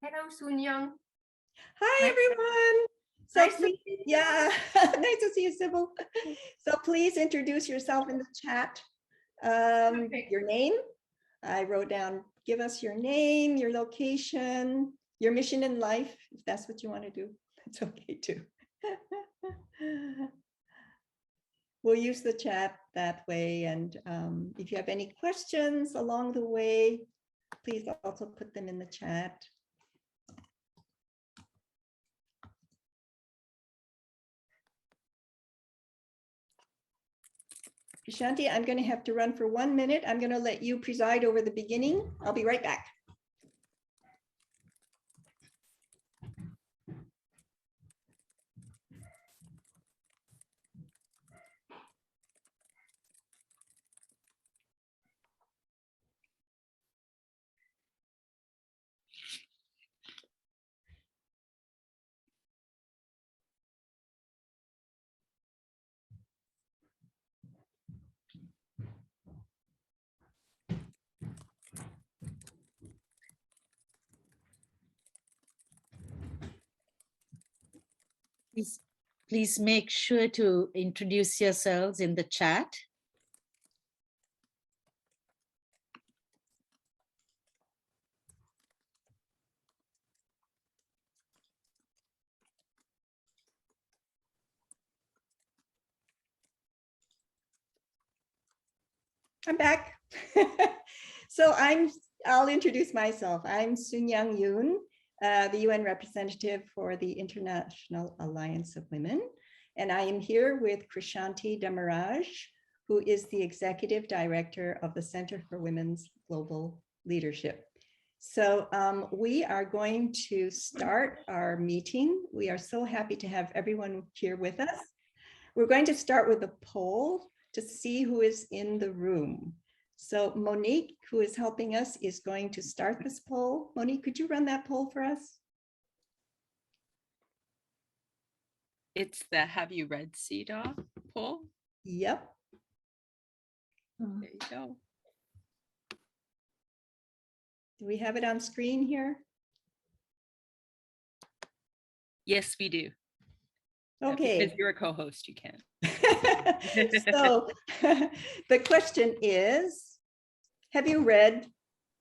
Hello, Soon Young. Hi, everyone. So please, yeah, nice to see you, Sybil. So please introduce yourself in the chat. Your name. I wrote down, give us your name, your location, your mission in life, if that's what you want to do. It's okay too. We'll use the chat that way. And if you have any questions along the way, please also put them in the chat. Krishanti, I'm going to have to run for 1 minute. I'm going to let you preside over the beginning. I'll be right back. Please make sure to introduce yourselves in the chat. I'm back. So I'll introduce myself. I'm Soon Yoon, the UN representative for the International Alliance of Women. And I am here with Krishanti Dhamaraj, who is the executive director of the Center for Women's Global Leadership. So we are going to start our meeting. We are so happy to have everyone here with us. We're going to start with a poll to see who is in the room. So Monique, who is helping us, is going to start this poll. Monique, could you run that poll for us? It's the Have You Read CEDAW poll? Yep. There you go. Do we have it on screen here? Yes, we do. Okay. Because you're a co-host, you can. So the question is, have you read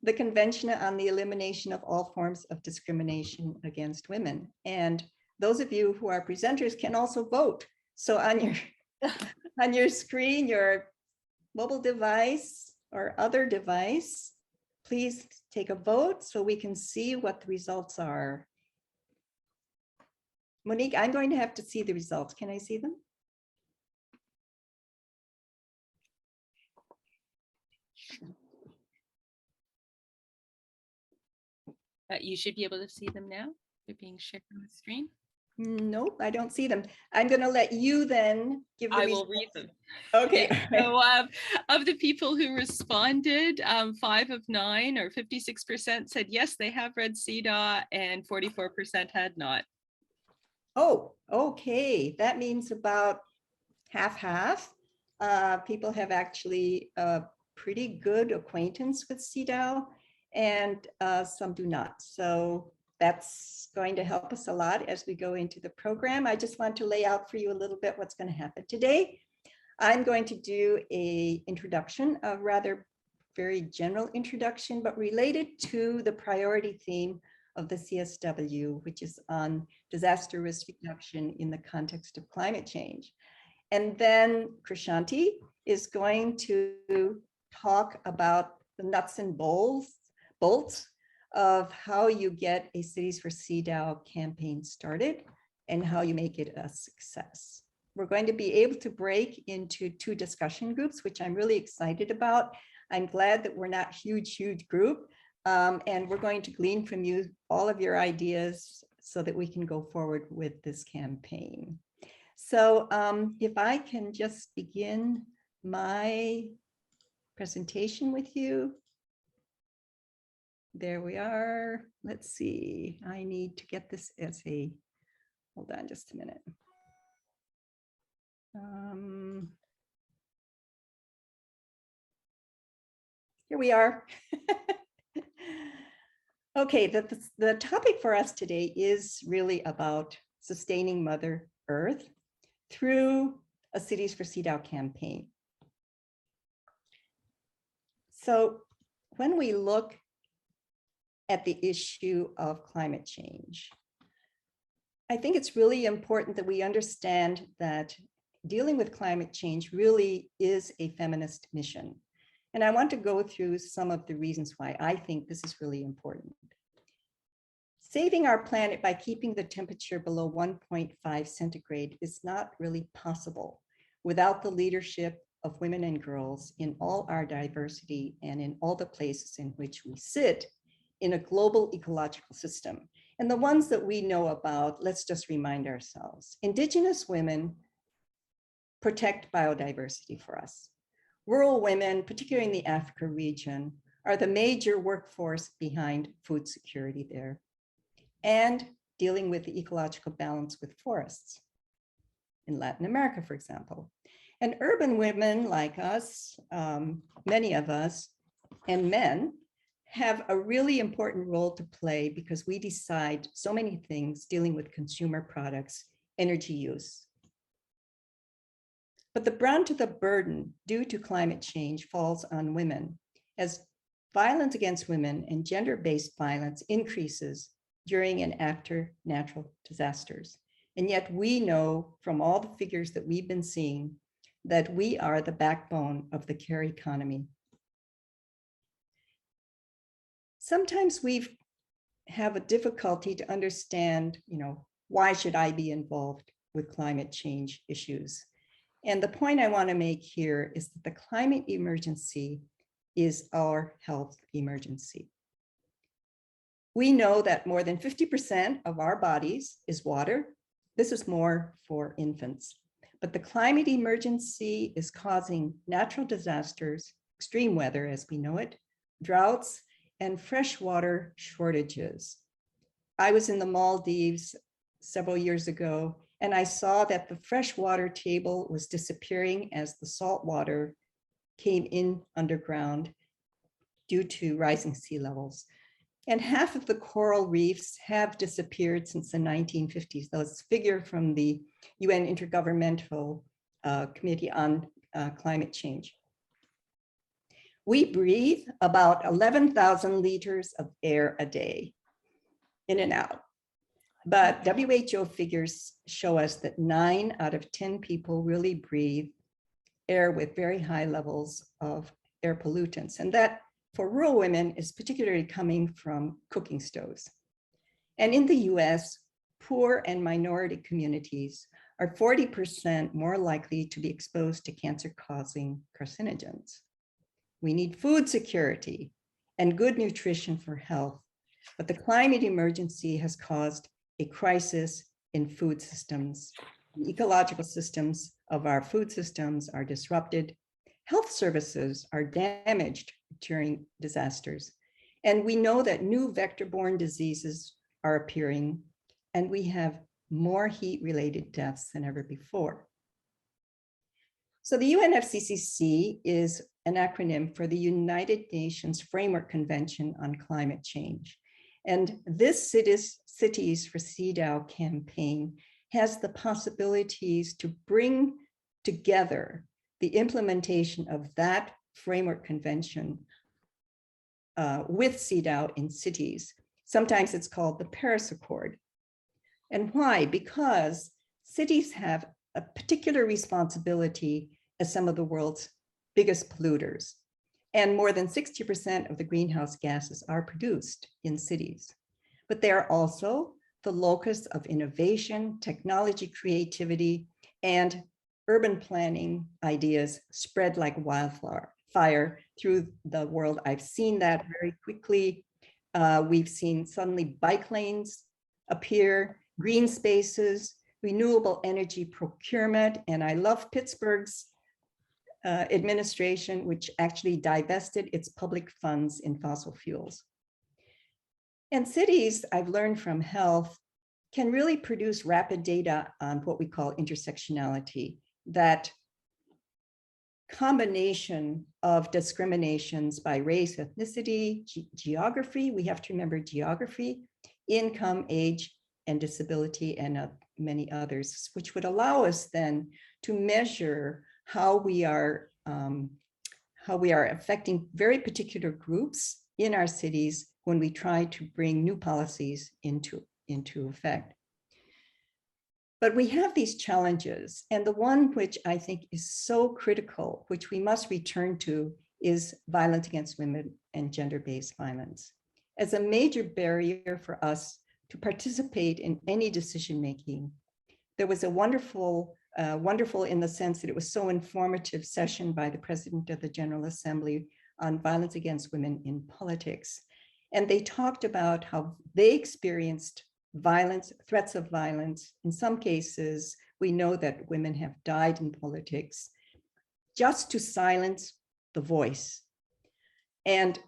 the Convention on the Elimination of All Forms of Discrimination Against Women? And those of you who are presenters can also vote. So on your screen, your mobile device or other device, please take a vote so we can see what the results are. Monique, I'm going to have to see the results. Can I see them? You should be able to see them now. They're being shared on the screen. Nope, I don't see them. I'm going to let you then give the I results. will read them. Okay. So of the people who responded, 5 of 9 or 56% said yes, they have read CEDAW, and 44% had not. Oh, okay. That means about half. People have actually a pretty good acquaintance with CEDAW, and some do not. So that's going to help us a lot as we go into the program. I just want to lay out for you a little bit what's going to happen today. I'm going to do a introduction, a rather very general introduction, but related to the priority theme of the CSW, which is on disaster risk reduction in the context of climate change. And then Krishanti is going to talk about the nuts and bolts of how you get a Cities for CEDAW campaign started and how you make it a success. We're going to be able to break into 2 discussion groups, which I'm really excited about. I'm glad that we're not huge group. And we're going to glean from you all of your ideas so that we can go forward with this campaign. So if I can just begin my presentation with you. There we are. Let's see. I need to get this as a, hold on just a minute. Here we are. Okay, the topic for us today is really about sustaining Mother Earth through a Cities for CEDAW campaign. So when we look at the issue of climate change, I think it's really important that we understand that dealing with climate change really is a feminist mission. And I want to go through some of the reasons why I think this is really important. Saving our planet by keeping the temperature below 1.5 centigrade is not really possible without the leadership of women and girls in all our diversity and in all the places in which we sit in a global ecological system. And the ones that we know about, let's just remind ourselves. Indigenous women protect biodiversity for us. Rural women, particularly in the Africa region, are the major workforce behind food security there and dealing with the ecological balance with forests in Latin America, for example. And urban women like us, many of us, and men have a really important role to play because we decide so many things dealing with consumer products, energy use. But the brunt of the burden due to climate change falls on women as violence against women and gender-based violence increases during and after natural disasters. And yet we know from all the figures that we've been seeing that we are the backbone of the care economy. Sometimes we have a difficulty to understand, why should I be involved with climate change issues? And the point I want to make here is that the climate emergency is our health emergency. We know that more than 50% of our bodies is water. This is more for infants. But the climate emergency is causing natural disasters, extreme weather as we know it, droughts, and freshwater shortages. I was in the Maldives several years ago, and I saw that the freshwater table was disappearing as the salt water came in underground due to rising sea levels. And half of the coral reefs have disappeared since the 1950s. Those figure from the UN Intergovernmental Committee on Climate Change. We breathe about 11,000 liters of air a day, in and out. But WHO figures show us that 9 out of 10 people really breathe air with very high levels of air pollutants. And that for rural women is particularly coming from cooking stoves. And in the US, poor and minority communities are 40% more likely to be exposed to cancer-causing carcinogens. We need food security and good nutrition for health, but the climate emergency has caused a crisis in food systems. The ecological systems of our food systems are disrupted. Health services are damaged during disasters. And we know that new vector-borne diseases are appearing, and we have more heat-related deaths than ever before. So the UNFCCC is an acronym for the United Nations Framework Convention on Climate Change. And this Cities for CEDAW campaign has the possibilities to bring together the implementation of that framework convention with CEDAW in cities. Sometimes it's called the Paris Accord. And why? Because cities have a particular responsibility as some of the world's biggest polluters. And more than 60% of the greenhouse gases are produced in cities. But they are also the locus of innovation, technology, creativity, and urban planning ideas spread like wildfire through the world. I've seen that very quickly. We've seen suddenly bike lanes appear, green spaces, renewable energy procurement, and I love Pittsburgh's administration, which actually divested its public funds in fossil fuels. And cities, I've learned from health, can really produce rapid data on what we call intersectionality, that combination of discriminations by race, ethnicity, geography. We have to remember geography, income, age, and disability, and many others, which would allow us then to measure how we are affecting very particular groups in our cities when we try to bring new policies into effect. But we have these challenges, and the one which I think is so critical, which we must return to, is violence against women and gender-based violence. As a major barrier for us to participate in any decision-making, there was a wonderful in the sense that it was so informative session by the President of the General Assembly on violence against women in politics. And they talked about how they experienced violence, threats of violence. In some cases, we know that women have died in politics just to silence the voice. And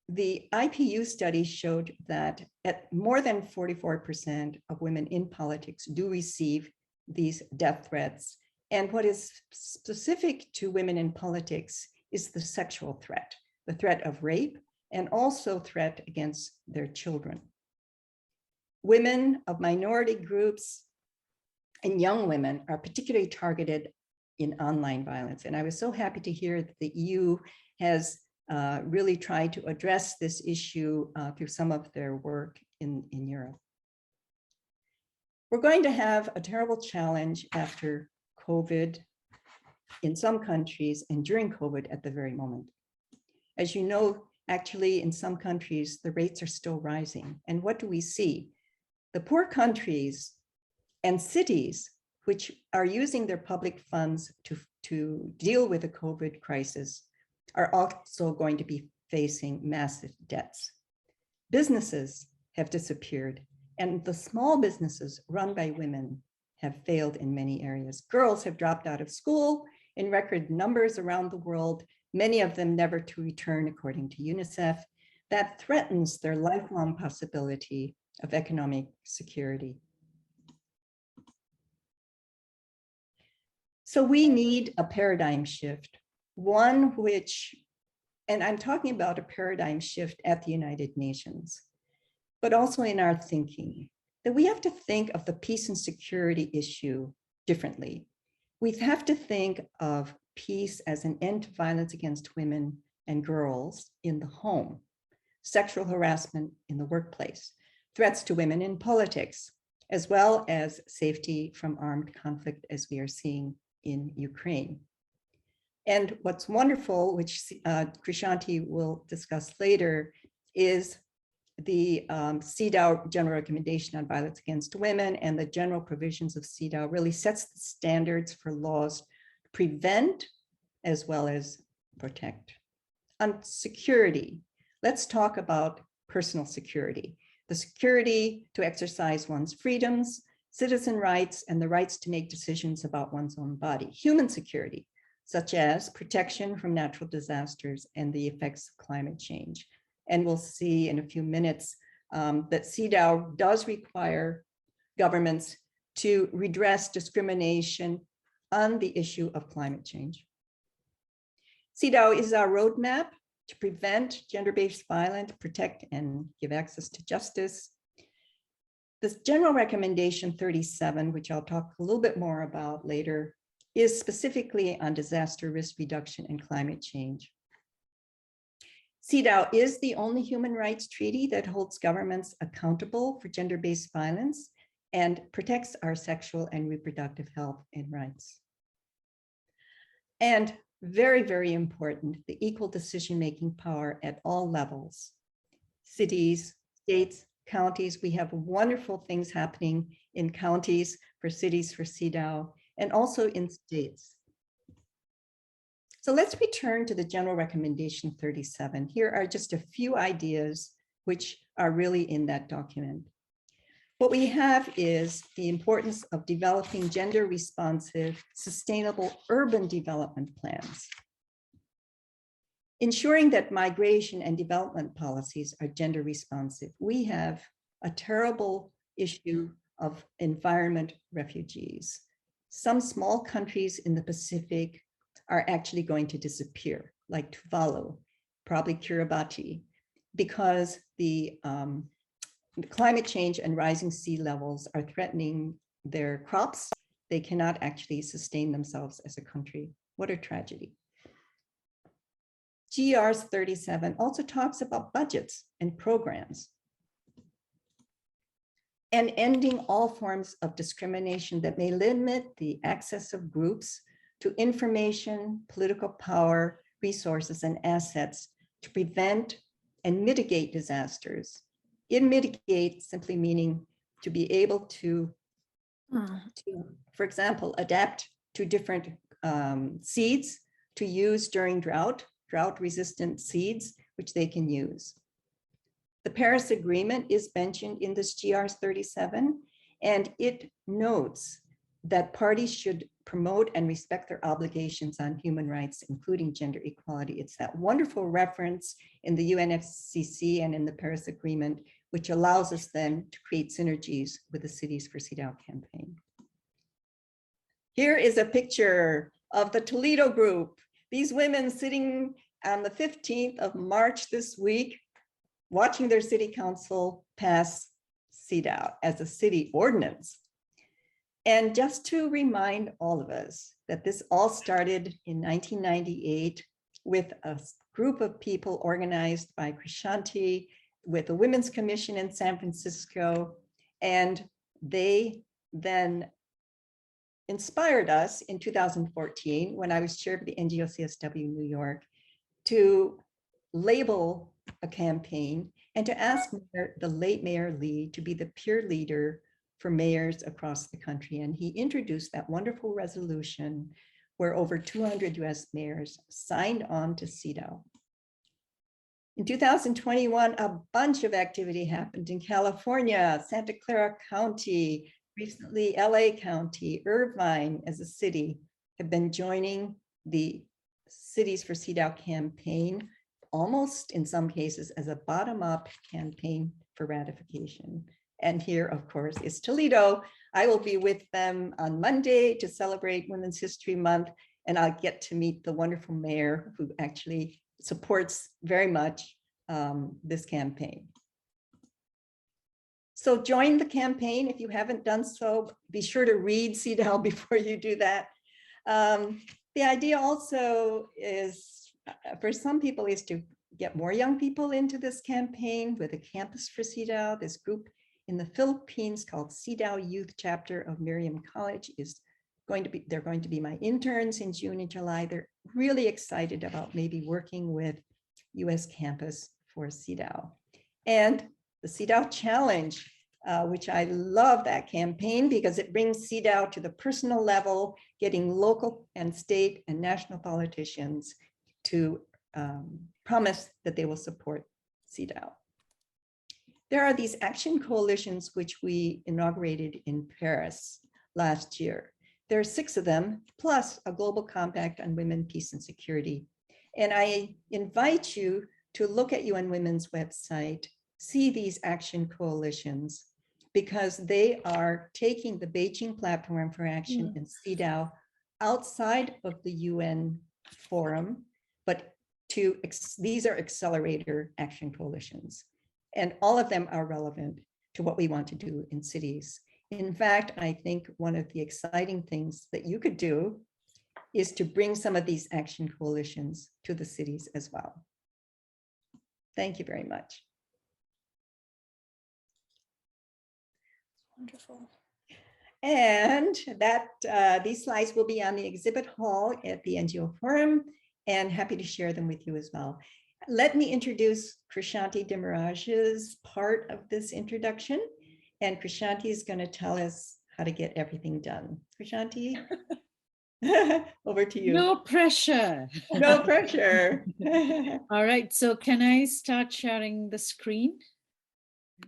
the IPU study showed that at more than 44% of women in politics do receive these death threats. And what is specific to women in politics is the sexual threat, the threat of rape, and also threat against their children. Women of minority groups and young women are particularly targeted in online violence. And I was so happy to hear that the EU has really tried to address this issue through some of their work in Europe. We're going to have a terrible challenge after COVID in some countries and during COVID at the very moment. As you know, actually in some countries, the rates are still rising. And what do we see? The poor countries and cities which are using their public funds to deal with the COVID crisis are also going to be facing massive debts. Businesses have disappeared, and the small businesses run by women have failed in many areas. Girls have dropped out of school in record numbers around the world, many of them never to return, according to UNICEF. That threatens their lifelong possibility of economic security. So we need a paradigm shift, one which, and I'm talking about a paradigm shift at the United Nations, but also in our thinking, that we have to think of the peace and security issue differently. We have to think of peace as an end to violence against women and girls in the home, sexual harassment in the workplace, threats to women in politics, as well as safety from armed conflict as we are seeing in Ukraine. And what's wonderful, which Krishanti will discuss later, is the CEDAW General Recommendation on Violence Against Women, and the general provisions of CEDAW really sets the standards for laws to prevent as well as protect. On security, let's talk about personal security, the security to exercise one's freedoms, citizen rights, and the rights to make decisions about one's own body. Human security, such as protection from natural disasters and the effects of climate change. And we'll see in a few minutes that CEDAW does require governments to redress discrimination on the issue of climate change. CEDAW is our roadmap to prevent gender-based violence, protect and give access to justice. This General Recommendation 37, which I'll talk a little bit more about later, is specifically on disaster risk reduction and climate change. CEDAW is the only human rights treaty that holds governments accountable for gender-based violence and protects our sexual and reproductive health and rights. And very, very important, the equal decision-making power at all levels. Cities, states, counties, we have wonderful things happening in counties, for cities, for CEDAW, and also in states. So let's return to the General Recommendation 37. Here are just a few ideas which are really in that document. What we have is the importance of developing gender responsive, sustainable urban development plans. Ensuring that migration and development policies are gender responsive. We have a terrible issue of environment refugees. Some small countries in the Pacific are actually going to disappear, like Tuvalu, probably Kiribati, because the climate change and rising sea levels are threatening their crops. They cannot actually sustain themselves as a country. What a tragedy. GR 37 also talks about budgets and programs and ending all forms of discrimination that may limit the access of groups to information, political power, resources, and assets to prevent and mitigate disasters. In mitigate simply meaning to be able to for example, adapt to different seeds to use during drought-resistant seeds, which they can use. The Paris Agreement is mentioned in this GR 37, and it notes that parties should promote and respect their obligations on human rights, including gender equality. It's that wonderful reference in the UNFCCC and in the Paris Agreement, which allows us then to create synergies with the Cities for CEDAW campaign. Here is a picture of the Toledo group. These women sitting on the 15th of March this week, watching their city council pass CEDAW as a city ordinance. And just to remind all of us that this all started in 1998 with a group of people organized by Krishanti with the Women's Commission in San Francisco. And they then inspired us in 2014 when I was chair of the NGO CSW New York to label a campaign and to ask the late Mayor Lee to be the peer leader for mayors across the country. And he introduced that wonderful resolution where over 200 US mayors signed on to CEDAW. In 2021, a bunch of activity happened in California, Santa Clara County, recently LA County, Irvine as a city have been joining the Cities for CEDAW campaign, almost in some cases as a bottom-up campaign for ratification. And here, of course, is Toledo. I will be with them on Monday to celebrate Women's History Month, and I'll get to meet the wonderful mayor who actually supports very much this campaign. So join the campaign if you haven't done so. Be sure to read CEDAW before you do that. The idea also is, for some people, is to get more young people into this campaign with a campus for CEDAW. This group in the Philippines called CEDAW Youth Chapter of Miriam College is they're going to be my interns in June and July. They're really excited about maybe working with US campus for CEDAW. And the CEDAW Challenge, which I love that campaign because it brings CEDAW to the personal level, getting local and state and national politicians to promise that they will support CEDAW. There are these action coalitions which we inaugurated in Paris last year. There are 6 of them, plus a global compact on women, peace, and security. And I invite you to look at UN Women's website, see these action coalitions, because they are taking the Beijing Platform for Action and CEDAW outside of the UN Forum, but these are accelerator action coalitions. And all of them are relevant to what we want to do in cities. In fact, I think one of the exciting things that you could do is to bring some of these action coalitions to the cities as well. Thank you very much. Wonderful. And these slides will be on the exhibit hall at the NGO Forum, and happy to share them with you as well. Let me introduce Krishanti Dhamaraj's part of this introduction. And Krishanti is going to tell us how to get everything done. Krishanti, over to you. No pressure. No pressure. All right, so can I start sharing the screen?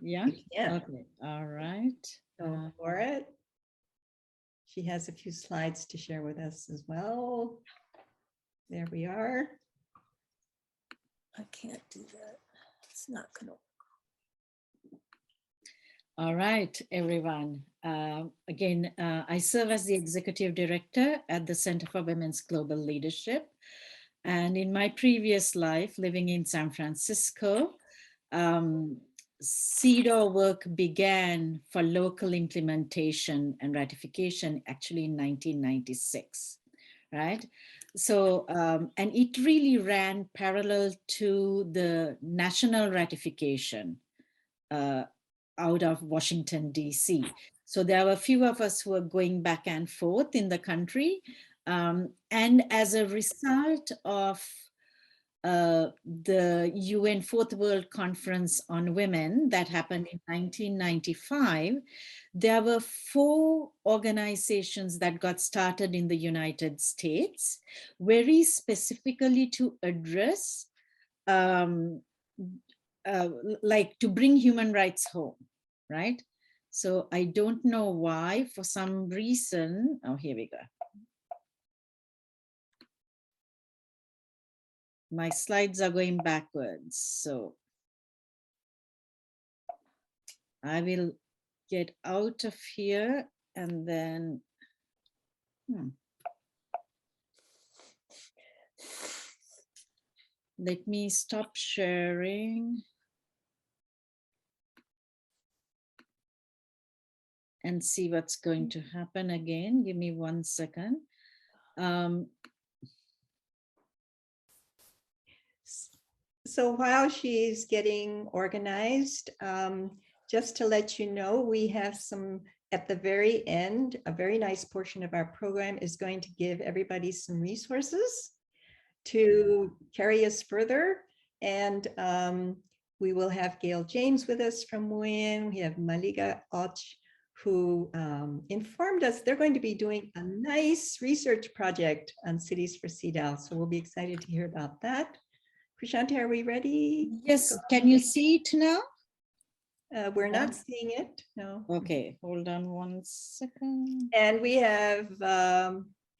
Yeah? Yeah. Okay, all right. Go for it. She has a few slides to share with us as well. There we are. I can't do that. It's not gonna. All right, everyone. Again, I serve as the Executive Director at the Center for Women's Global Leadership. And in my previous life, living in San Francisco, CEDAW work began for local implementation and ratification actually in 1996, right? So, and it really ran parallel to the national ratification out of Washington, DC. So there were a few of us who were going back and forth in the country. And as a result of the UN Fourth World Conference on Women that happened in 1995, there were 4 organizations that got started in the United States, very specifically to address like to bring human rights home, right? So I don't know why, for some reason, oh, here we go. My slides are going backwards, so I will get out of here and then, let me stop sharing and see what's going to happen again. Give me 1 second. So while she's getting organized, just to let you know, we have some, at the very end, a very nice portion of our program is going to give everybody some resources to carry us further. And we will have Gail James with us from WIN. We have Malika Och, who informed us they're going to be doing a nice research project on cities for CEDAW. So we'll be excited to hear about that. Krishanti, are we ready? Yes, can you see it now? We're not seeing it, no. Okay, hold on 1 second. And we have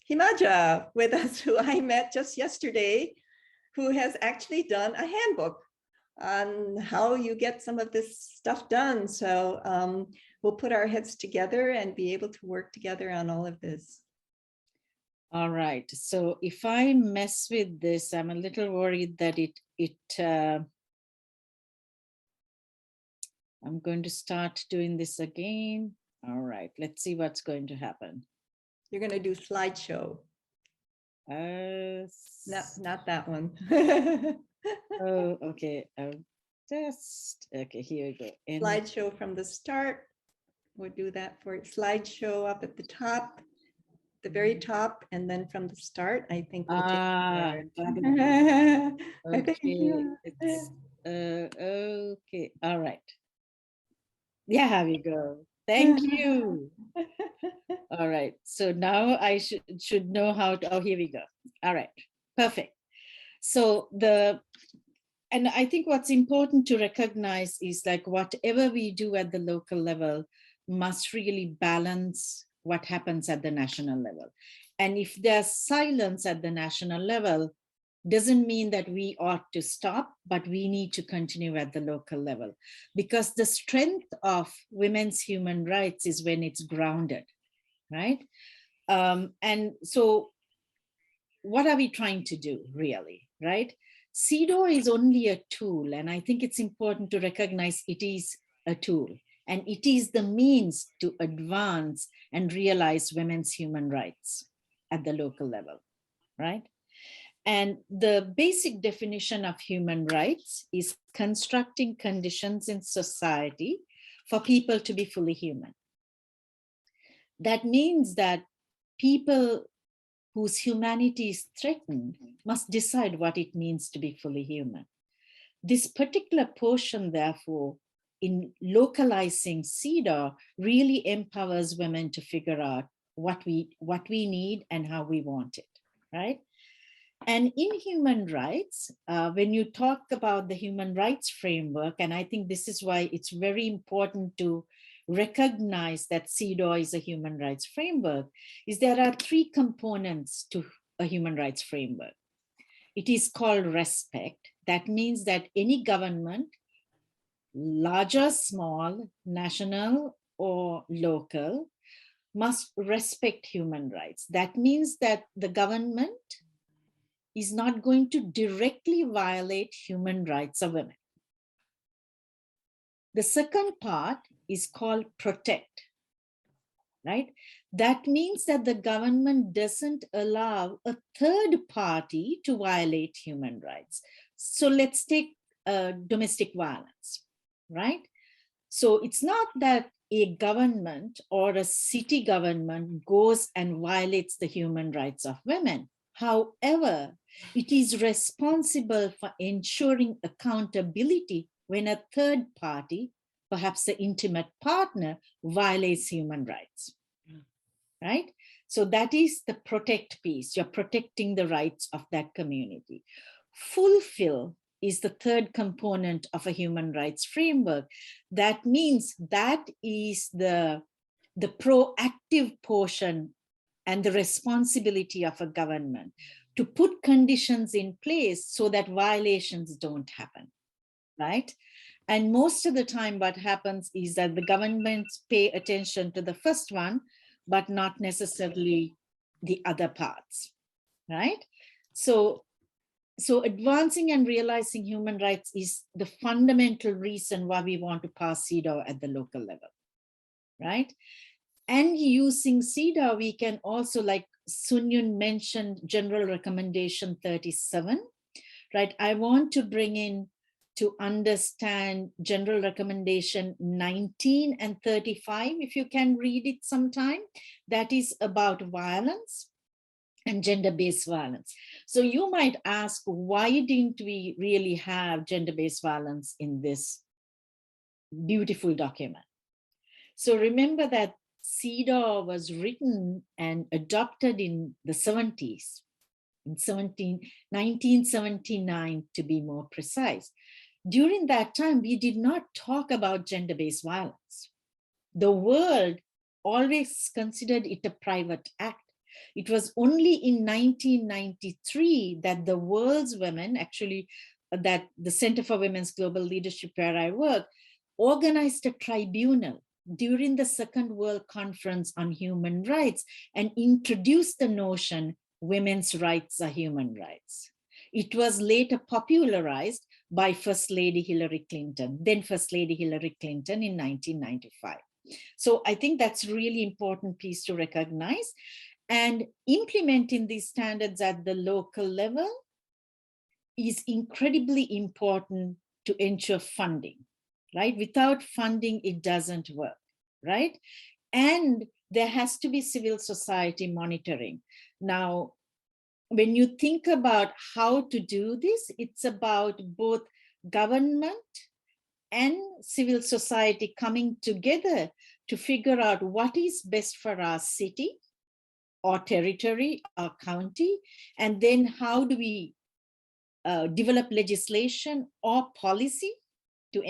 Himaja with us, who I met just yesterday, who has actually done a handbook on how you get some of this stuff done. So we'll put our heads together and be able to work together on all of this. All right, so if I mess with this, I'm a little worried that I'm going to start doing this again. All right, let's see what's going to happen. You're going to do slideshow. Not that one. Oh, okay. Okay, here we go. Slideshow from the start. We'll do that for slideshow up at the top, the very top, and then from the start, I think we'll take okay, all right. Yeah, we go. Thank you. All right, so now I should know how to, oh, here we go. All right, perfect. So and I think what's important to recognize is like whatever we do at the local level must really balance what happens at the national level. And if there's silence at the national level, doesn't mean that we ought to stop, but we need to continue at the local level, because the strength of women's human rights is when it's grounded, right? And so what are we trying to do really, right? CEDAW is only a tool, and I think it's important to recognize it is a tool, and it is the means to advance and realize women's human rights at the local level, right? And the basic definition of human rights is constructing conditions in society for people to be fully human. That means that people whose humanity is threatened must decide what it means to be fully human. This particular portion, therefore, in localizing CEDAW really empowers women to figure out what we need and how we want it, right? And in human rights, when you talk about the human rights framework, and I think this is why it's very important to recognize that CEDAW is a human rights framework, is there are 3 components to a human rights framework. It is called respect. That means that any government large or small, national or local, must respect human rights. That means that the government is not going to directly violate human rights of women. The second part is called protect, right? That means that the government doesn't allow a third party to violate human rights. So let's take domestic violence, right? So it's not that a government or a city government goes and violates the human rights of women. However, it is responsible for ensuring accountability when a third party, perhaps the intimate partner, violates human rights, right? So that is the protect piece. You're protecting the rights of that community. Fulfill is the third component of a human rights framework. That means that is the proactive portion and the responsibility of a government to put conditions in place so that violations don't happen, right? And most of the time what happens is that the governments pay attention to the first one, but not necessarily the other parts, right? So advancing and realizing human rights is the fundamental reason why we want to pass CEDAW at the local level, right? And using CEDAW, we can also, like Yoon mentioned, General Recommendation 37, right? I want to bring in to understand General Recommendation 19 and 35, if you can read it sometime. That is about violence and gender-based violence. So you might ask, why didn't we really have gender-based violence in this beautiful document? So remember that CEDAW was written and adopted in the 70s, in 1979 to be more precise. During that time, we did not talk about gender-based violence. The world always considered it a private act. It was only in 1993 that the world's women, actually, that the Center for Women's Global Leadership, where I work, organized a tribunal during the Second World Conference on Human Rights and introduced the notion women's rights are human rights. It was later popularized by First Lady Hillary Clinton, then First Lady Hillary Clinton in 1995. So I think that's a really important piece to recognize. And implementing these standards at the local level is incredibly important to ensure funding, right? Without funding, it doesn't work, right? And there has to be civil society monitoring. Now, when you think about how to do this, it's about both government and civil society coming together to figure out what is best for our city or territory or county, and then how do we develop legislation or policy to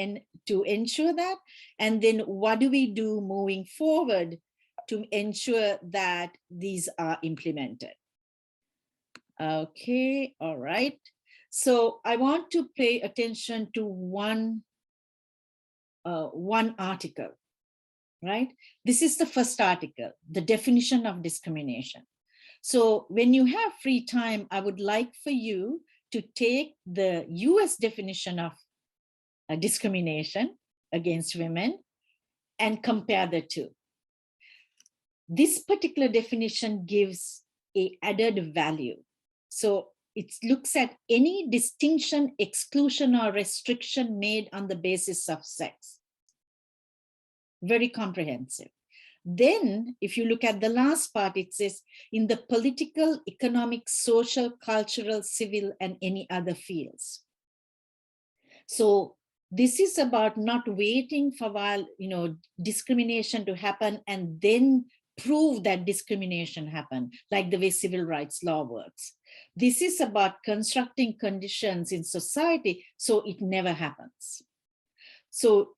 ensure that, and then what do we do moving forward to ensure that these are implemented. Okay, all right. So I want to pay attention to one article, right? This is the first article, the definition of discrimination. So when you have free time, I would like for you to take the US definition of discrimination against women and compare the two. This particular definition gives an added value. So it looks at any distinction, exclusion, or restriction made on the basis of sex. Very comprehensive. Then, if you look at the last part, it says in the political, economic, social, cultural, civil, and any other fields. So this is about not waiting for discrimination to happen and then prove that discrimination happened, like the way civil rights law works. This is about constructing conditions in society so it never happens. So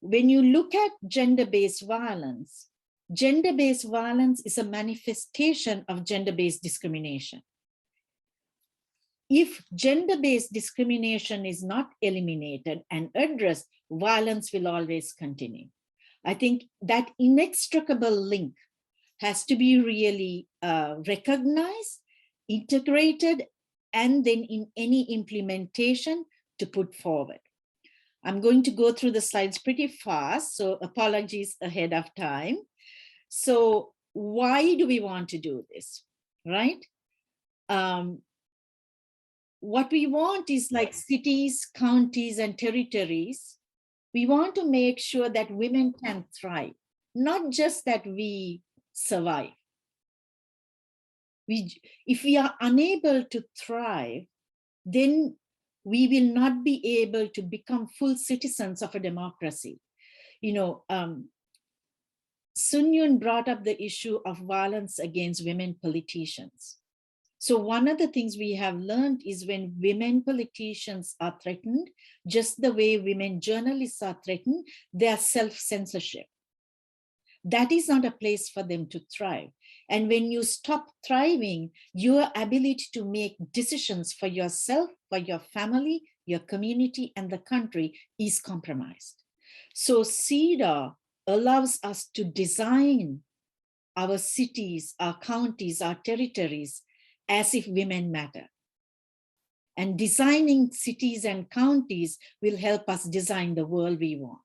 when you look at gender-based violence is a manifestation of gender-based discrimination. if gender-based discrimination is not eliminated and addressed, violence will always continue. I think that inextricable link has to be really recognized, integrated, and then in any implementation to put forward. I'm going to go through the slides pretty fast, so apologies ahead of time. So why do we want to do this, right? What we want is like cities, counties, and territories. We want to make sure that women can thrive, not just that we survive. If we are unable to thrive, then we will not be able to become full citizens of a democracy. You know, Yoon brought up the issue of violence against women politicians. So one of the things we have learned is when women politicians are threatened, just the way women journalists are threatened, their self-censorship. That is not a place for them to thrive. And when you stop thriving, your ability to make decisions for yourself, for your family, your community, and the country is compromised. So CEDAW allows us to design our cities, our counties, our territories as if women matter. And designing cities and counties will help us design the world we want.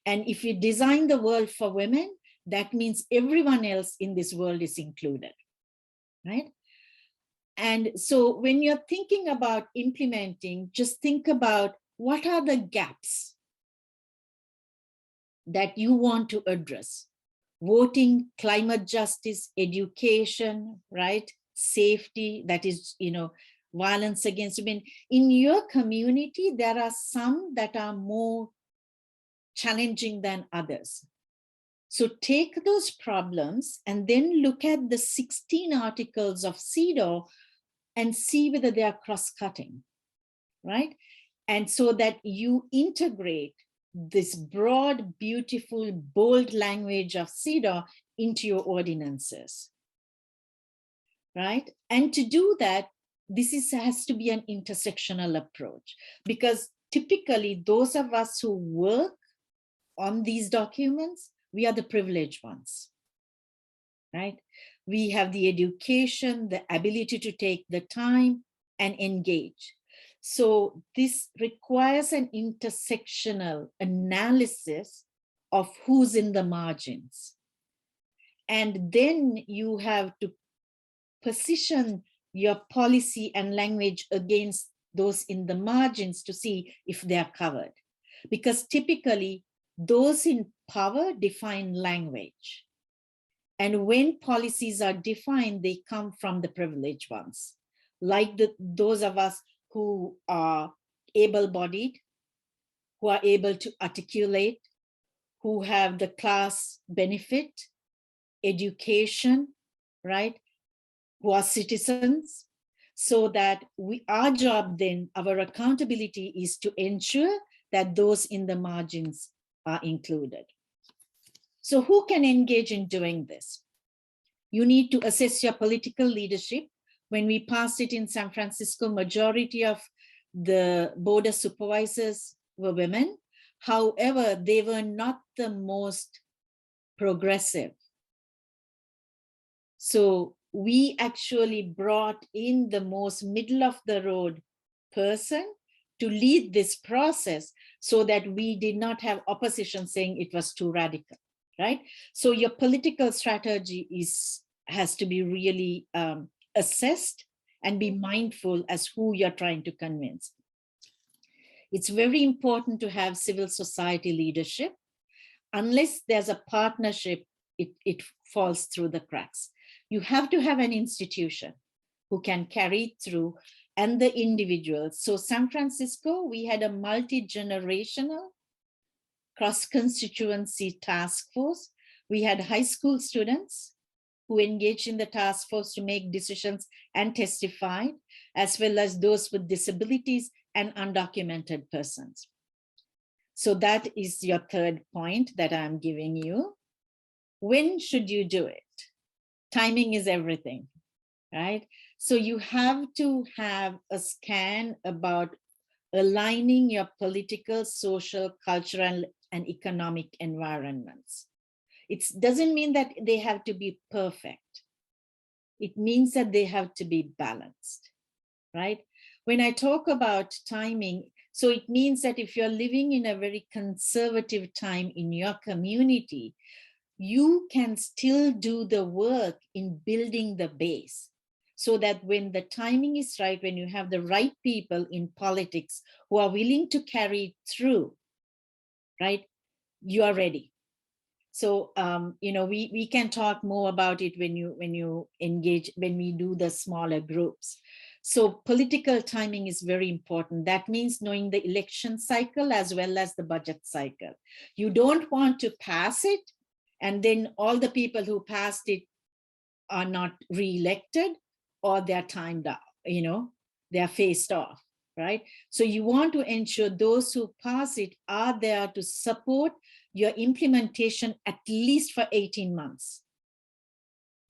And if we design the world for women, that means everyone else in this world is included, right? And so when you're thinking about implementing, just think about what are the gaps that you want to address. Voting, climate justice, education, right? Safety, that is, you know, violence against women. In your community, there are some that are more challenging than others. So take those problems and then look at the 16 articles of CEDAW and see whether they are cross-cutting, right? And so that you integrate this broad, beautiful, bold language of CEDAW into your ordinances, right? And to do that, this has to be an intersectional approach, because typically those of us who work on these documents, we are the privileged ones, right? We have the education, the ability to take the time and engage. So this requires an intersectional analysis of who's in the margins. And then you have to position your policy and language against those in the margins to see if they're covered. Because typically those in power define language. And when policies are defined, they come from the privileged ones, like those of us who are able-bodied, who are able to articulate, who have the class benefit, education, right? Who are citizens, so that our job then, our accountability is to ensure that those in the margins are included. So who can engage in doing this? You need to assess your political leadership. When we passed it in San Francisco, majority of the board of supervisors were women. However, they were not the most progressive. So we actually brought in the most middle of the road person to lead this process so that we did not have opposition saying it was too radical, right? So your political strategy has to be really assessed and be mindful as who you're trying to convince. It's very important to have civil society leadership. Unless there's a partnership, it falls through the cracks. You have to have an institution who can carry it through, and the individuals. So San Francisco, we had a multi-generational cross-constituency task force. We had high school students who engaged in the task force to make decisions and testify, as well as those with disabilities and undocumented persons. So that is your third point that I'm giving you. When should you do it? Timing is everything, right? So you have to have a scan about aligning your political, social, cultural, and economic environments. It doesn't mean that they have to be perfect. It means that they have to be balanced, right? When I talk about timing, so it means that if you're living in a very conservative time in your community, you can still do the work in building the base, so that when the timing is right, when you have the right people in politics who are willing to carry it through, right, you are ready. So, we can talk more about it when you engage, when we do the smaller groups. So political timing is very important. That means knowing the election cycle as well as the budget cycle. You don't want to pass it, and then all the people who passed it are not re-elected, or they're timed out, they're phased off, right? So you want to ensure those who pass it are there to support your implementation at least for 18 months,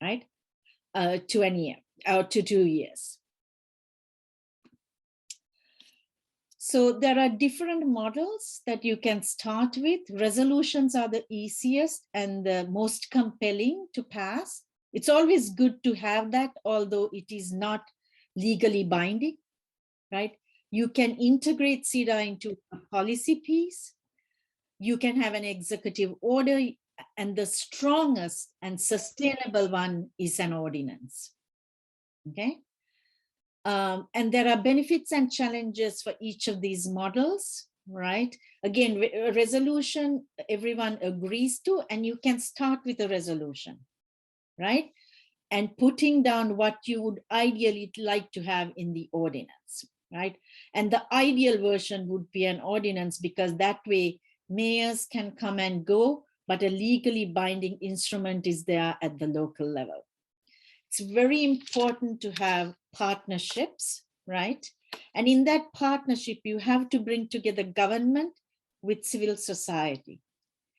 right? To a year, or to 2 years. So there are different models that you can start with. Resolutions are the easiest and the most compelling to pass. It's always good to have that, although it is not legally binding, right? You can integrate CEDAW into a policy piece. You can have an executive order, and the strongest and sustainable one is an ordinance, okay? And there are benefits and challenges for each of these models, right? Again, a resolution, everyone agrees to, and you can start with a resolution, right? And putting down what you would ideally like to have in the ordinance, right? And the ideal version would be an ordinance, because that way mayors can come and go, but a legally binding instrument is there at the local level. It's very important to have partnerships, right? And in that partnership, you have to bring together government with civil society.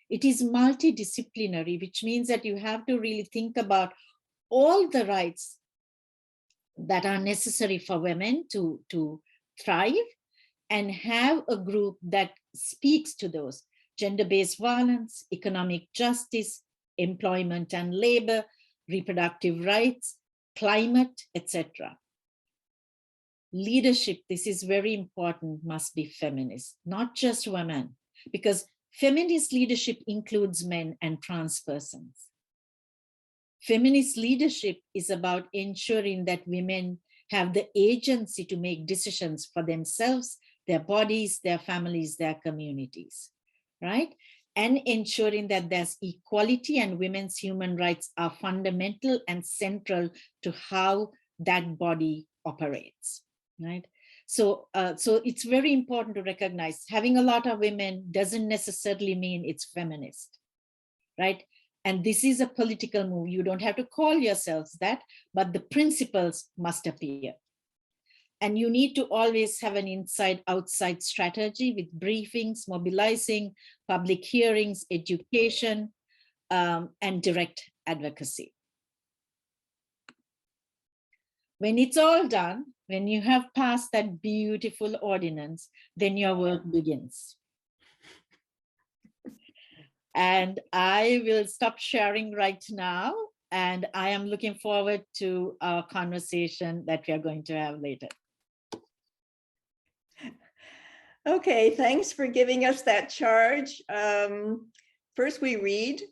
It is multidisciplinary, which means that you have to really think about all the rights that are necessary for women to thrive, and have a group that speaks to those: gender-based violence, economic justice, employment and labor, reproductive rights, climate, etc. Leadership, this is very important, must be feminist, not just women, because feminist leadership includes men and trans persons. Feminist leadership is about ensuring that women have the agency to make decisions for themselves, their bodies, their families, their communities, right? And ensuring that there's equality, and women's human rights are fundamental and central to how that body operates, right? So it's very important to recognize having a lot of women doesn't necessarily mean it's feminist, right? And this is a political move. You don't have to call yourselves that, but the principles must appear. And you need to always have an inside-outside strategy with briefings, mobilizing, public hearings, education, and direct advocacy. When it's all done, when you have passed that beautiful ordinance, then your work begins. And I will stop sharing right now. And I am looking forward to our conversation that we are going to have later. Okay, thanks for giving us that charge. First, we read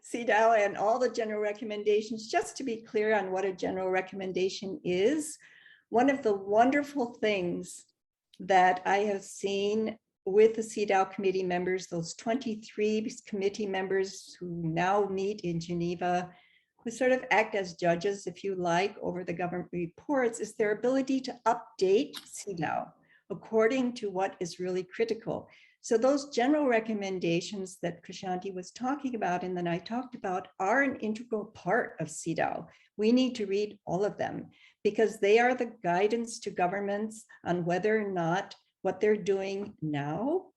CEDAW and all the general recommendations. Just to be clear on what a general recommendation is, one of the wonderful things that I have seen with the CEDAW committee members, those 23 committee members who now meet in Geneva, who sort of act as judges, if you like, over the government reports, is their ability to update CEDAW according to what is really critical. So those general recommendations that Krishanti was talking about and then I talked about are an integral part of CEDAW. We need to read all of them because they are the guidance to governments on whether or not what they're doing now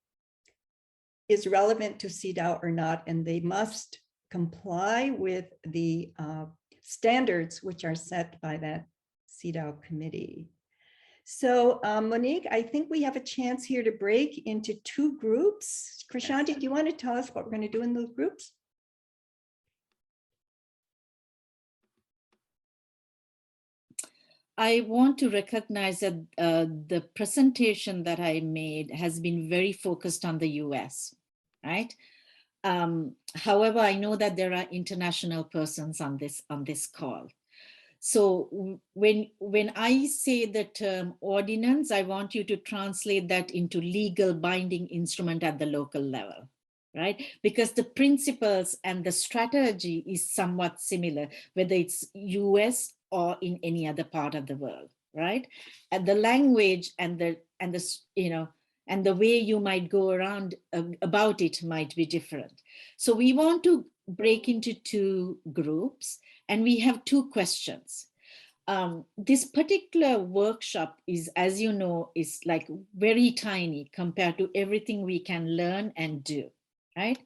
is relevant to CEDAW or not, and they must comply with the standards which are set by that CEDAW committee. So Monique, I think we have a chance here to break into two groups. Krishanti, do you want to tell us what we're going to do in those groups? I want to recognize that the presentation that I made has been very focused on the US, right? However, I know that there are international persons on this call. So when I say the term ordinance, I want you to translate that into legal binding instrument at the local level, right? Because the principles and the strategy is somewhat similar, whether it's US or in any other part of the world, right? And the language and the way you might go around about it might be different. So we want to break into two groups, and we have two questions. This particular workshop is, as you know, is like very tiny compared to everything we can learn and do, right?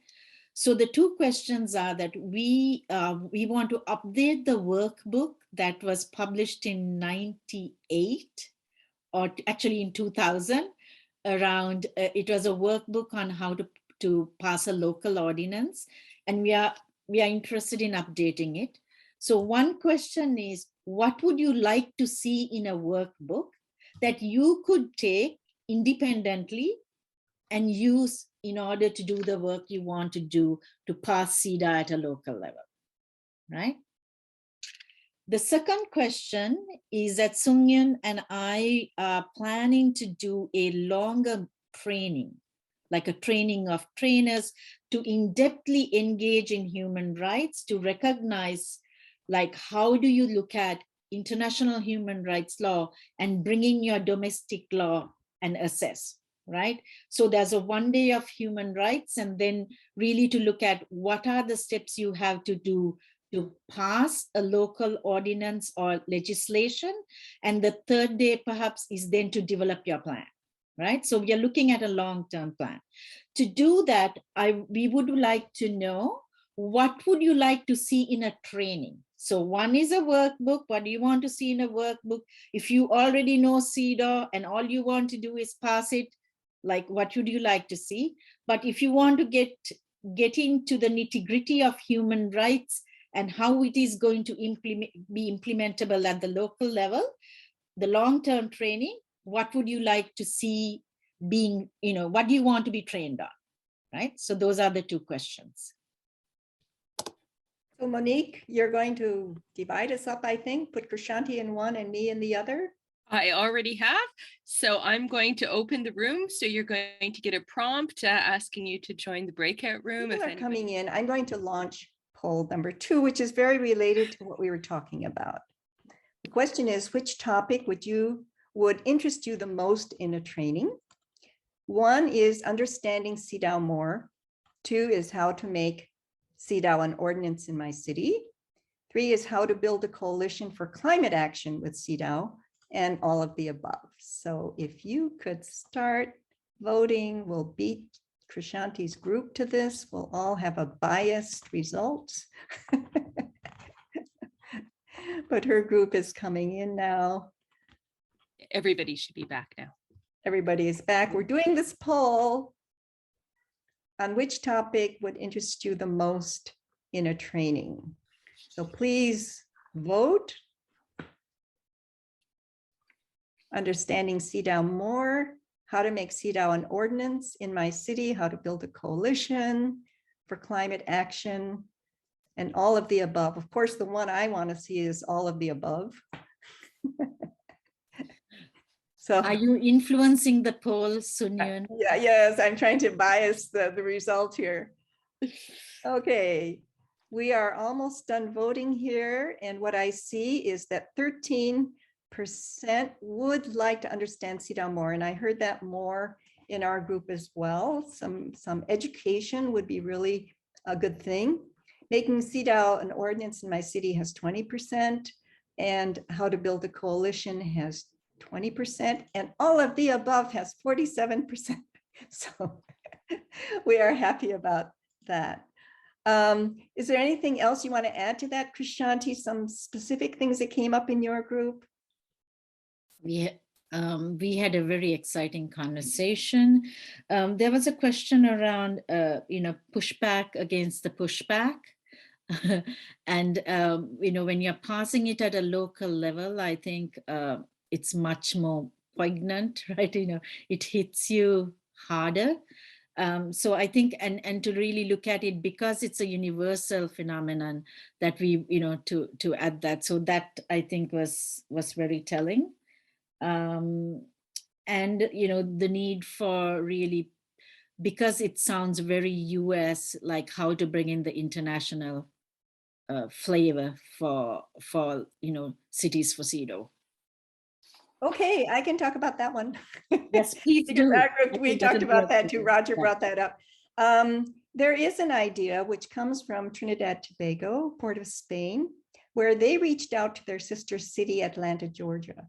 So the two questions are that we want to update the workbook that was published in 98, or actually in 2000, around, it was a workbook on how to pass a local ordinance, and we are interested in updating it. So one question is, what would you like to see in a workbook that you could take independently and use in order to do the work you want to do to pass CEDAW at a local level, right? The second question is that Sungyun and I are planning to do a longer training, like a training of trainers to in-depthly engage in human rights, to recognize, like, how do you look at international human rights law and bringing your domestic law and assess, right? So there's a 1 day of human rights, and then really to look at what are the steps you have to do to pass a local ordinance or legislation. And the third day perhaps is then to develop your plan, right? So we are looking at a long-term plan. To do that, we would like to know, what would you like to see in a training? So one is a workbook. What do you want to see in a workbook? If you already know CEDAW and all you want to do is pass it, like, what would you like to see? But if you want to get into the nitty-gritty of human rights and how it is going to be implementable at the local level, the long-term training, what would you like to see being, what do you want to be trained on, right? So those are the two questions. So Monique, you're going to divide us up, I think, put Krishanti in one and me in the other. I already have. So I'm going to open the room. So you're going to get a prompt asking you to join the breakout room. People are coming in. I'm going to launch poll number 2, which is very related to what we were talking about. The question is, which topic would interest you the most in a training? 1 is understanding CEDAW more. 2 is how to make CEDAW an ordinance in my city. 3 is how to build a coalition for climate action with CEDAW, and all of the above. So if you could start voting, we'll beat Krishanti's group to this. We'll all have a biased result. But her group is coming in now. Everybody should be back now. Everybody is back. We're doing this poll on which topic would interest you the most in a training. So please vote. Understanding CEDAW more, how to make CEDAW an ordinance in my city, how to build a coalition for climate action, and all of the above. Of course, the one I want to see is all of the above. So, are you influencing the poll, Sunyan? Yeah, yes, I'm trying to bias the result here. Okay, we are almost done voting here, and what I see is that 13% would like to understand CEDAW more, and I heard that more in our group as well. Some education would be really a good thing. Making CEDAW an ordinance in my city has 20%, and how to build a coalition has 20%, and all of the above has 47%. So we are happy about that. Is there anything else you want to add to that, Krishanti? Some specific things that came up in your group? We had a very exciting conversation. There was a question around, pushback against the pushback. And, when you're passing it at a local level, I think it's much more poignant, right? It hits you harder. So I think, and to really look at it, because it's a universal phenomenon, that we, to add that. So that I think was very telling. And, the need for really, because it sounds very US, like how to bring in the international flavor for cities for CEDAW. Okay, I can talk about that one. Yes, please do. We talked about that too. Roger brought that up. There is an idea which comes from Trinidad Tobago, Port of Spain, where they reached out to their sister city, Atlanta, Georgia.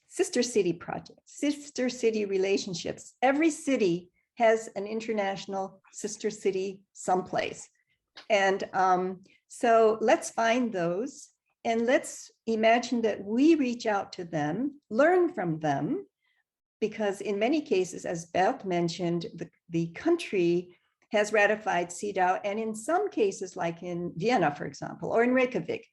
Sister city project, sister city relationships. Every city has an international sister city someplace. And so let's find those. And let's imagine that we reach out to them, learn from them, because in many cases, as Beth mentioned, the country has ratified CEDAW. And in some cases, like in Vienna, for example, or in Reykjavik,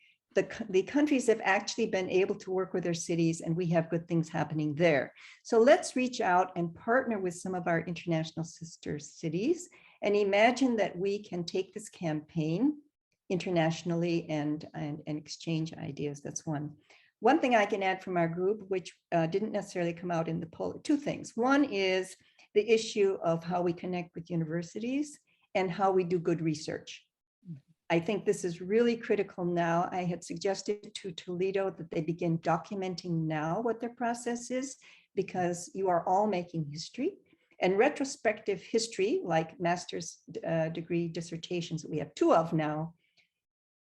the countries have actually been able to work with their cities, and we have good things happening there. So let's reach out and partner with some of our international sister cities and imagine that we can take this campaign internationally and exchange ideas. That's one. One thing I can add from our group, which didn't necessarily come out in the poll, two things. One is the issue of how we connect with universities and how we do good research. I think this is really critical now. I had suggested to Toledo that they begin documenting now what their process is, because you are all making history. And retrospective history, like master's degree dissertations that we have two of now,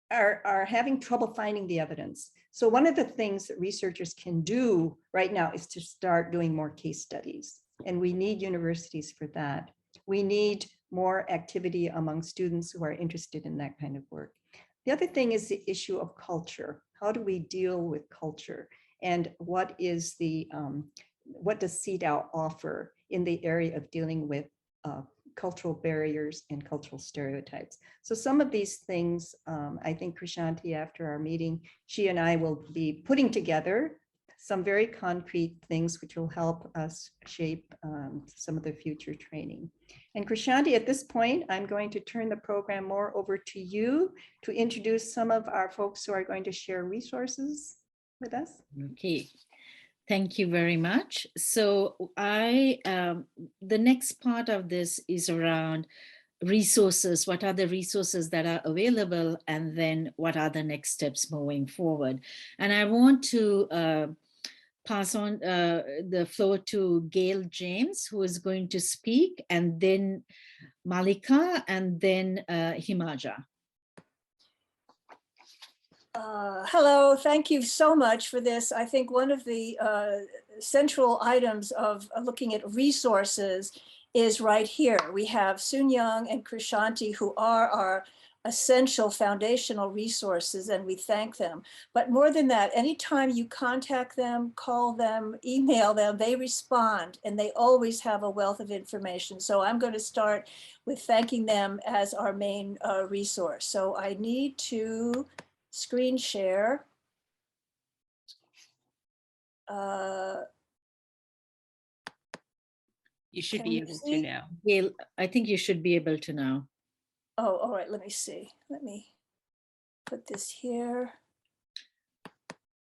are having trouble finding the evidence. So one of the things that researchers can do right now is to start doing more case studies. And we need universities for that. We need more activity among students who are interested in that kind of work. The other thing is the issue of culture. How do we deal with culture? And what is what does CEDAW offer in the area of dealing with cultural barriers and cultural stereotypes? So some of these things, I think Krishanti, after our meeting, she and I will be putting together some very concrete things which will help us shape some of the future training. And Krishanti, at this point, I'm going to turn the program more over to you to introduce some of our folks who are going to share resources with us. Okay. Thank you very much. So the next part of this is around resources. What are the resources that are available? And then what are the next steps moving forward? And I want to pass on the floor to Gail James, who is going to speak, and then Malika, and then Himaja. Hello, thank you so much for this. I think one of the central items of looking at resources is right here. We have Soon Young and Krishanti, who are our essential foundational resources, and we thank them. But more than that, anytime you contact them, call them, email them, they respond, and they always have a wealth of information. So I'm going to start with thanking them as our main resource. So I need to screen share. You should be able to now. Gail, I think you should be able to now. Oh, all right, let me see. Let me put this here.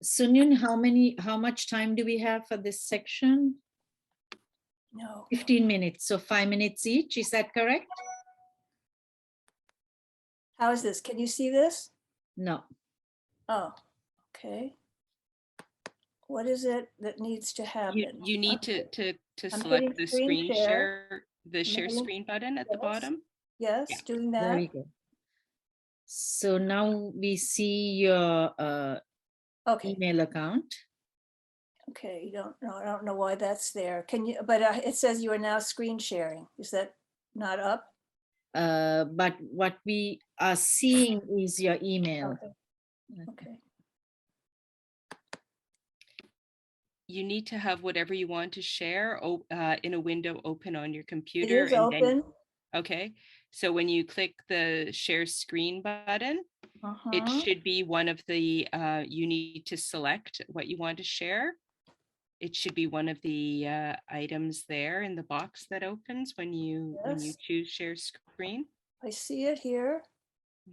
Sunyun, how much time do we have for this section? No. 15 minutes, so 5 minutes each, is that correct? How is this? Can you see this? No. Oh, okay. What is it that needs to happen? You need to select the screen share, the share screen button at the bottom. Yes, Yeah. doing that. Very good. So now we see your email account. Okay, I don't know why that's there. Can you, but it says you are now screen sharing. Is that not up? but what we are seeing is your email. Okay. Okay. You need to have whatever you want to share in a window open on your It computer. is And open. then, okay. So when you click the share screen button, it should be one of the, you need to select what you want to share. It should be one of the items there in the box that opens when you Yes. choose share screen. I see it here,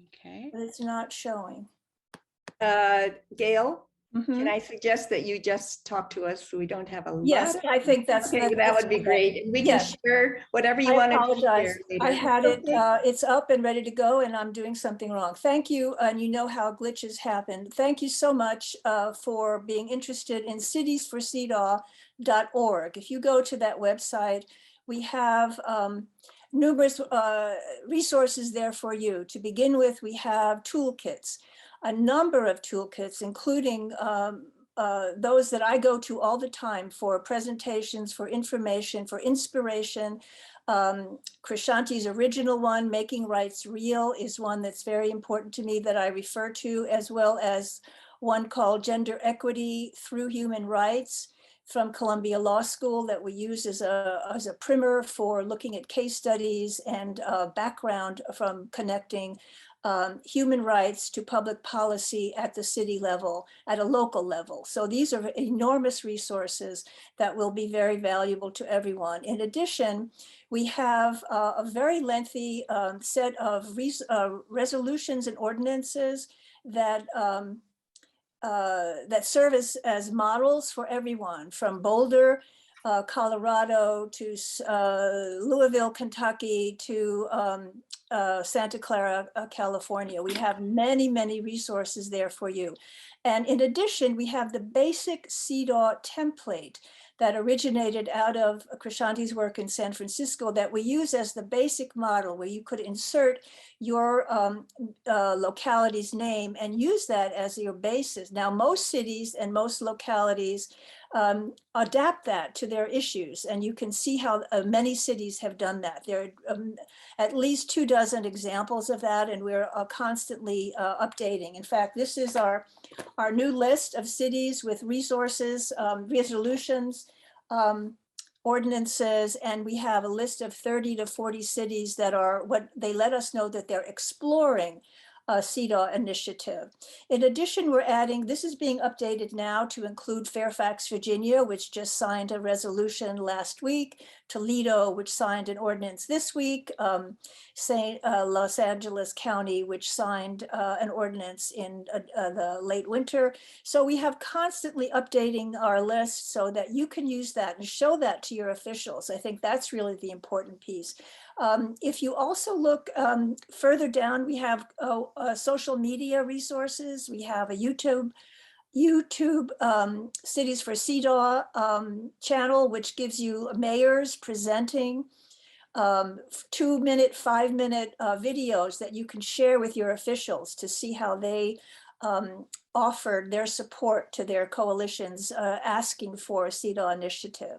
Okay. but it's not showing. Gail, Mhm. can I suggest that you just talk to us so we don't have a lot? Yes, I think that's. Okay, that that's would be correct. great. And we can Yes. share whatever you I want to apologize. share later. I had it, Okay. it's up and ready to go and I'm doing something wrong. Thank you. And you know how glitches happen. Thank you so much for being interested in citiesforcedaw.org. If you go to that website, we have numerous resources there for you. To begin with, we have toolkits, a number of toolkits, including those that I go to all the time for presentations, for information, for inspiration. Krishanti's original one, Making Rights Real, is one that's very important to me that I refer to, as well as one called Gender Equity Through Human Rights from Columbia Law School that we use as a primer for looking at case studies and background from connecting human rights to public policy at the city level, at a local level. So these are enormous resources that will be very valuable to everyone. In addition, we have a very lengthy set of resolutions and ordinances that that serve as models for everyone, from Boulder, Colorado, to Louisville, Kentucky, to Santa Clara, California. We have many, many resources there for you. And in addition, we have the basic CEDAW template that originated out of Krishanti's work in San Francisco that we use as the basic model, where you could insert your locality's name and use that as your basis. Now, most cities and most localities adapt that to their issues, and you can see how many cities have done that. There are at least 24 examples of that, and we're constantly updating. In fact, this is our new list of cities with resources, resolutions, ordinances, and we have a list of 30 to 40 cities that are what they let us know that they're exploring a CEDAW initiative. In addition, we're adding, this is being updated now to include Fairfax, Virginia, which just signed a resolution last week, Toledo, which signed an ordinance this week, Los Angeles County, which signed an ordinance in the late winter. So we have constantly updating our list so that you can use that and show that to your officials. I think that's really the important piece. If you also look further down, we have social media resources. We have a YouTube Cities for CEDAW channel, which gives you mayors presenting 2-minute, 5-minute videos that you can share with your officials to see how they offered their support to their coalitions asking for a CEDAW initiative.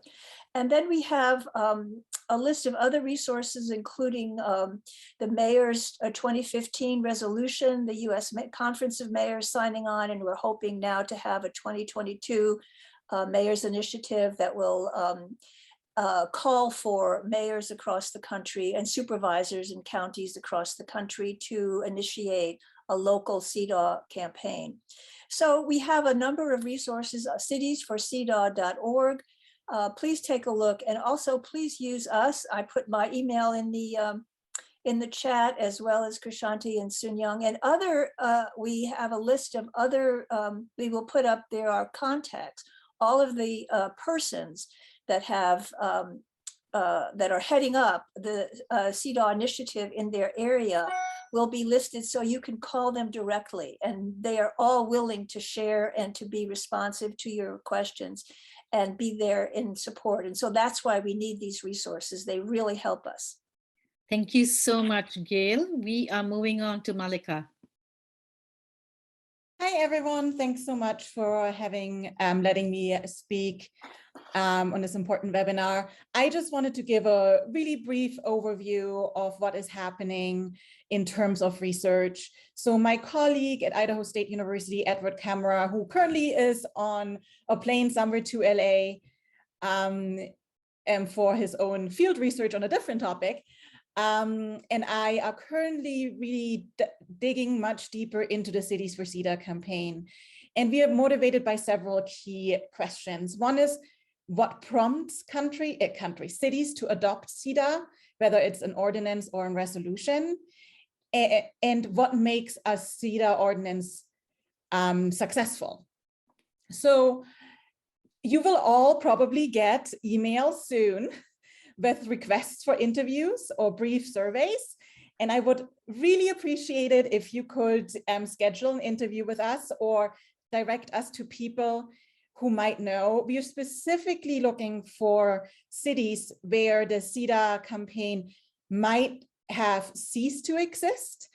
And then we have a list of other resources, including the mayor's 2015 resolution, the US Conference of Mayors signing on, and we're hoping now to have a 2022 mayor's initiative that will call for mayors across the country and supervisors in counties across the country to initiate a local CEDAW campaign. So we have a number of resources, citiesforcedaw.org. Please take a look, and also please use us. I put my email in the chat, as well as Krishanti and Soon Young and other. We have a list of other. We will put up there our contacts, all of the persons that have that are heading up the CEDAW initiative in their area will be listed, so you can call them directly, and they are all willing to share and to be responsive to your questions and be there in support. And so that's why we need these resources. They really help us. Thank you so much, Gail. We are moving on to Malika. Hi, everyone. Thanks so much for letting me speak. on this important webinar. I just wanted to give a really brief overview of what is happening in terms of research. So my colleague at Idaho State University, Edward Camera, who currently is on a plane somewhere to LA and for his own field research on a different topic, and I are currently really digging much deeper into the Cities for CEDAW campaign. And we are motivated by several key questions. One is, what prompts cities to adopt CEDAW, whether it's an ordinance or a resolution, and what makes a CEDAW ordinance successful. So you will all probably get emails soon with requests for interviews or brief surveys. And I would really appreciate it if you could schedule an interview with us or direct us to people who might know. We are specifically looking for cities where the CEDAW campaign might have ceased to exist,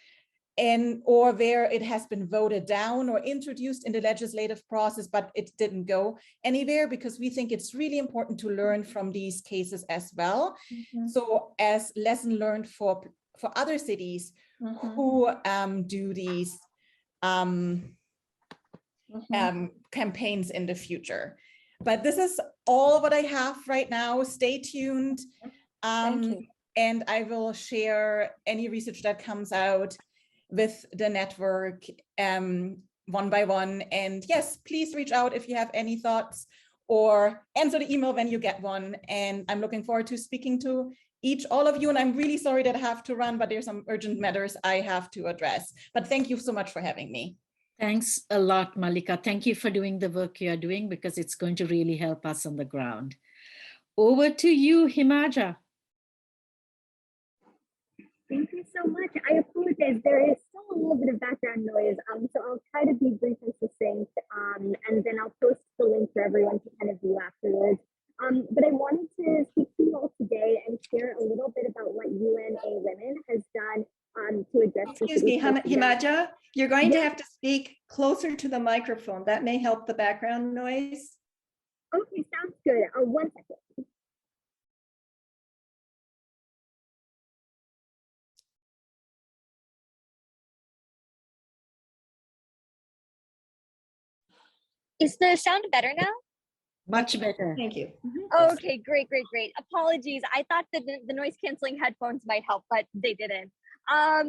and or where it has been voted down or introduced in the legislative process, but it didn't go anywhere, because we think it's really important to learn from these cases as well. So as lesson learned for other cities who do these campaigns in the future. But this is all what I have right now. Stay tuned. And I will share any research that comes out with the network one by one. And yes, please reach out if you have any thoughts, or answer the email when you get one. And I'm looking forward to speaking to all of you. And I'm really sorry that I have to run, but there's some urgent matters I have to address. But thank you so much for having me. Thanks a lot, Malika. Thank you for doing the work you are doing, because it's going to really help us on the ground. Over to you, Himaja. Thank you so much. I apologize. There is still a little bit of background noise, so I'll try to be brief and succinct, and then I'll post the link for everyone to kind of view afterwards. But I wanted to speak to you all today and share a little bit about what UNA Women has done to address. Excuse me, Himaja, you're going to have to speak closer to the microphone. That may help the background noise. Okay, sounds good. 1 second. Is the sound better now? Much better. Thank you. Okay, great. Apologies. I thought that the noise canceling headphones might help, but they didn't. I'll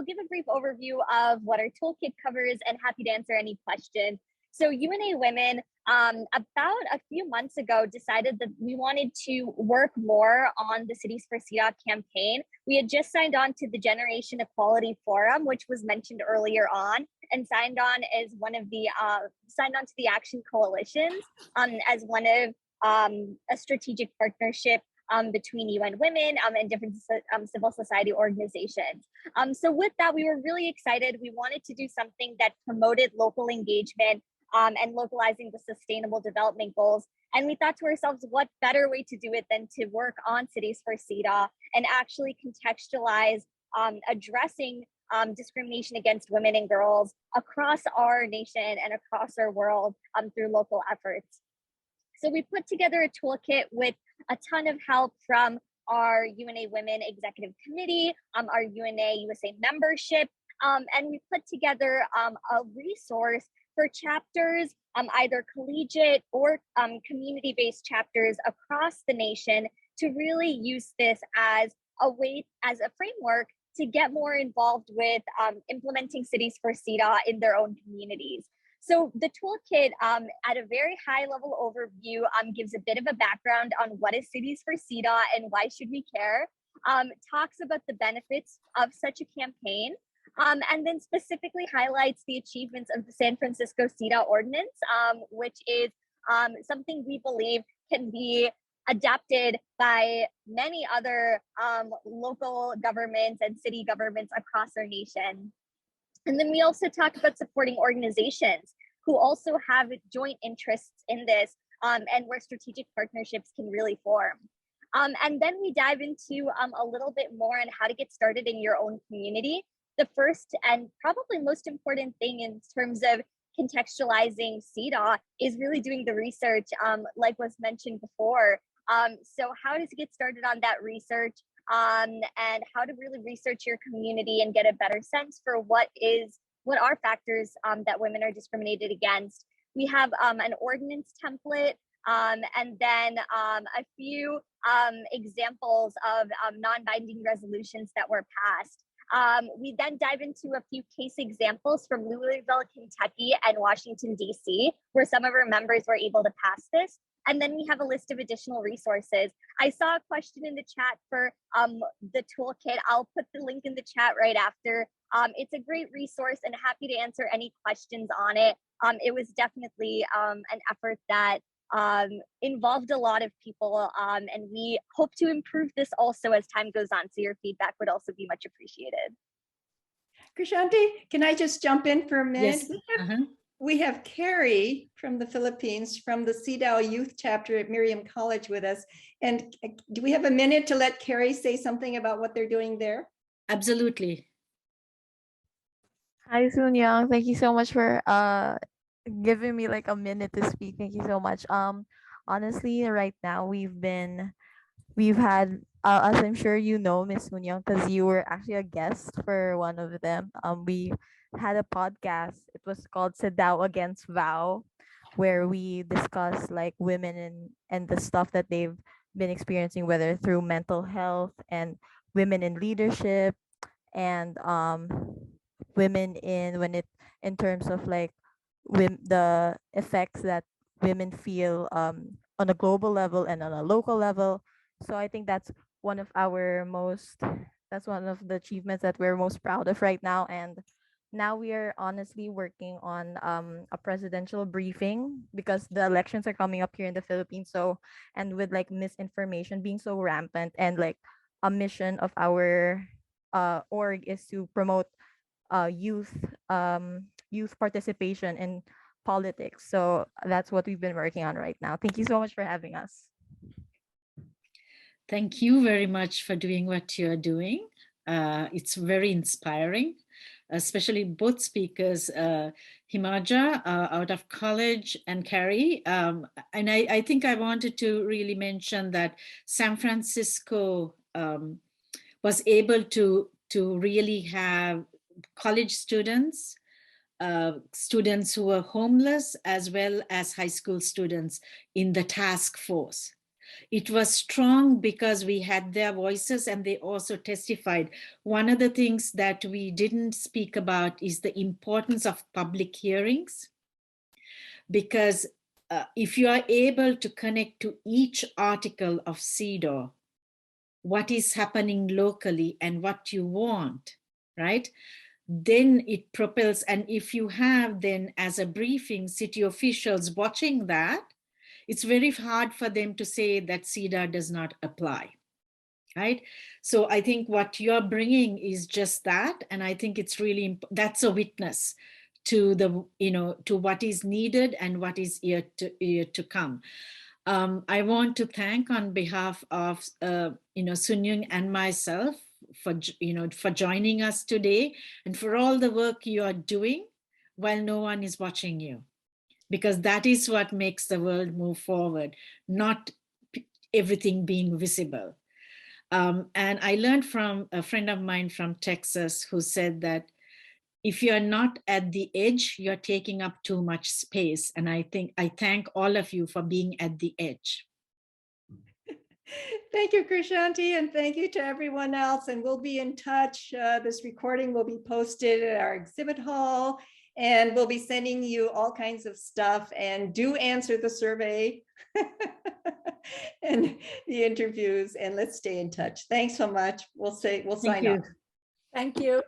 give a brief overview of what our toolkit covers and happy to answer any questions. So UNA Women, about a few months ago, decided that we wanted to work more on the Cities for CEDAW campaign. We had just signed on to the Generation Equality Forum, which was mentioned earlier on, and signed on to the Action Coalitions as one of a strategic partnership between UN Women and different civil society organizations. So with that, we were really excited. We wanted to do something that promoted local engagement and localizing the sustainable development goals. And we thought to ourselves, what better way to do it than to work on Cities for CEDAW and actually contextualize addressing discrimination against women and girls across our nation and across our world through local efforts. So we put together a toolkit with a ton of help from our UNA Women Executive Committee, our UNA USA membership, and we put together a resource for chapters, either collegiate or community-based chapters across the nation, to really use this as a framework to get more involved with implementing Cities for CEDAW in their own communities. So the toolkit, at a very high level overview, gives a bit of a background on what is Cities for CEDAW and why should we care, talks about the benefits of such a campaign, and then specifically highlights the achievements of the San Francisco CEDAW ordinance, which is something we believe can be adapted by many other local governments and city governments across our nation. And then we also talk about supporting organizations who also have joint interests in this and where strategic partnerships can really form. And then we dive into a little bit more on how to get started in your own community. The first and probably most important thing in terms of contextualizing CEDAW is really doing the research, like was mentioned before. So how to get started on that research, and how to really research your community and get a better sense for what are factors that women are discriminated against. We have an ordinance template, and then a few examples of non-binding resolutions that were passed. We then dive into a few case examples from Louisville, Kentucky and Washington, D.C., where some of our members were able to pass this. And then we have a list of additional resources. I saw a question in the chat for the toolkit. I'll put the link in the chat right after. It's a great resource and happy to answer any questions on it. It was definitely an effort that involved a lot of people, and we hope to improve this also as time goes on. So your feedback would also be much appreciated. Krishanti, can I just jump in for a minute? Yes. We have Carrie from the Philippines, from the CEDAW youth chapter at Miriam College with us. And do we have a minute to let Carrie say something about what they're doing there? Absolutely. Hi, Soon Young. Thank you so much for giving me like a minute to speak. Thank you so much. Honestly, right now we've had as I'm sure you know, Miss Soon Young, because you were actually a guest for one of them. We had a podcast. It was called CEDAW Against Vow, where we discuss like women and the stuff that they've been experiencing, whether through mental health and women in leadership and women in terms of like the effects that women feel on a global level and on a local level. So I think that's one of the achievements that we're most proud of right now. And now we are honestly working on a presidential briefing because the elections are coming up here in the Philippines. So, and with like misinformation being so rampant, and like a mission of our org is to promote youth participation in politics. So that's what we've been working on right now. Thank you so much for having us. Thank you very much for doing what you're doing. It's very inspiring, especially both speakers, Himaja out of college and Carrie. And I think I wanted to really mention that San Francisco was able to really have college students, students who were homeless, as well as high school students in the task force. It was strong because we had their voices and they also testified. One of the things that we didn't speak about is the importance of public hearings, because if you are able to connect to each article of CEDAW, what is happening locally and what you want, right? Then it propels. And if you have then as a briefing city officials watching that, it's very hard for them to say that CEDAW does not apply, right? So I think what you're bringing is just that. And I think it's really, that's a witness to the, to what is needed and what is yet to come. I want to thank on behalf of, Soon Young and myself for joining us today and for all the work you are doing while no one is watching you, because that is what makes the world move forward, not everything being visible. And I learned from a friend of mine from Texas who said that if you're not at the edge, you're taking up too much space. And I thank all of you for being at the edge. Thank you, Krishanti, and thank you to everyone else. And we'll be in touch. This recording will be posted at our exhibit hall, and we'll be sending you all kinds of stuff. And do answer the survey and the interviews, and let's stay in touch. Thanks so much. We'll sign off. Thank you.